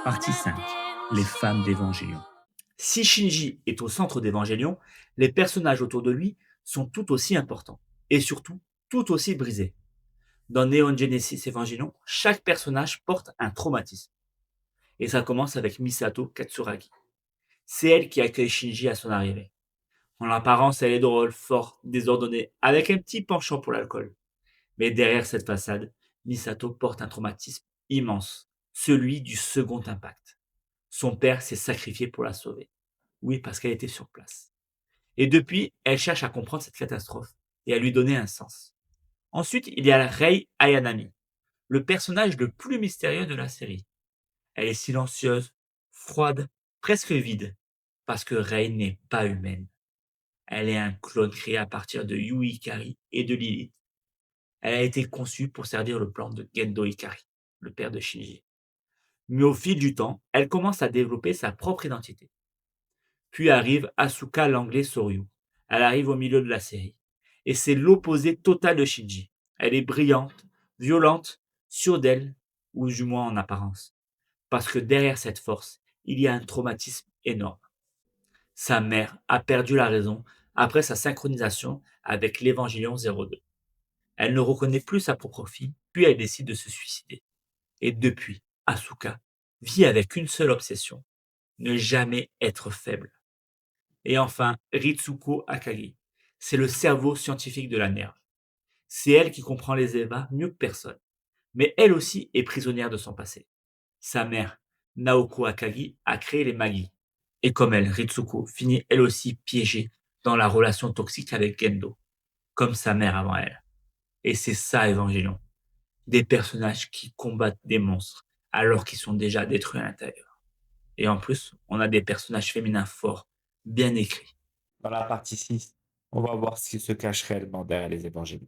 Partie 5. Les femmes d'Évangélion. Si Shinji est au centre d'Évangélion, les personnages autour de lui sont tout aussi importants, et surtout tout aussi brisés. Dans Neon Genesis Evangelion, chaque personnage porte un traumatisme. Et ça commence avec Misato Katsuragi. C'est elle qui accueille Shinji à son arrivée. En apparence, elle est drôle, forte, désordonnée, avec un petit penchant pour l'alcool. Mais derrière cette façade, Misato porte un traumatisme immense, celui du second impact. Son père s'est sacrifié pour la sauver. Oui, parce qu'elle était sur place. Et depuis, elle cherche à comprendre cette catastrophe et à lui donner un sens. Ensuite, il y a Rei Ayanami, le personnage le plus mystérieux de la série. Elle est silencieuse, froide, presque vide, parce que Rei n'est pas humaine. Elle est un clone créé à partir de Yui Ikari et de Lilith. Elle a été conçue pour servir le plan de Gendo Ikari, le père de Shinji. Mais au fil du temps, elle commence à développer sa propre identité. Puis arrive Asuka Langley Soryu. Elle arrive au milieu de la série. Et c'est l'opposé total de Shinji. Elle est brillante, violente, sûre d'elle, ou du moins en apparence. Parce que derrière cette force, il y a un traumatisme énorme. Sa mère a perdu la raison après sa synchronisation avec l'Évangélion 02. Elle ne reconnaît plus sa propre fille, puis elle décide de se suicider. Et depuis, Asuka vit avec une seule obsession, ne jamais être faible. Et enfin, Ritsuko Akagi. C'est le cerveau scientifique de la Nerve. C'est elle qui comprend les Eva mieux que personne. Mais elle aussi est prisonnière de son passé. Sa mère, Naoko Akagi, a créé les Magi. Et comme elle, Ritsuko finit elle aussi piégée dans la relation toxique avec Gendo, comme sa mère avant elle. Et c'est ça Evangelion. Des personnages qui combattent des monstres alors qu'ils sont déjà détruits à l'intérieur. Et en plus, on a des personnages féminins forts, bien écrits. Dans la partie 6, on va voir ce qui se cache réellement derrière les évangiles.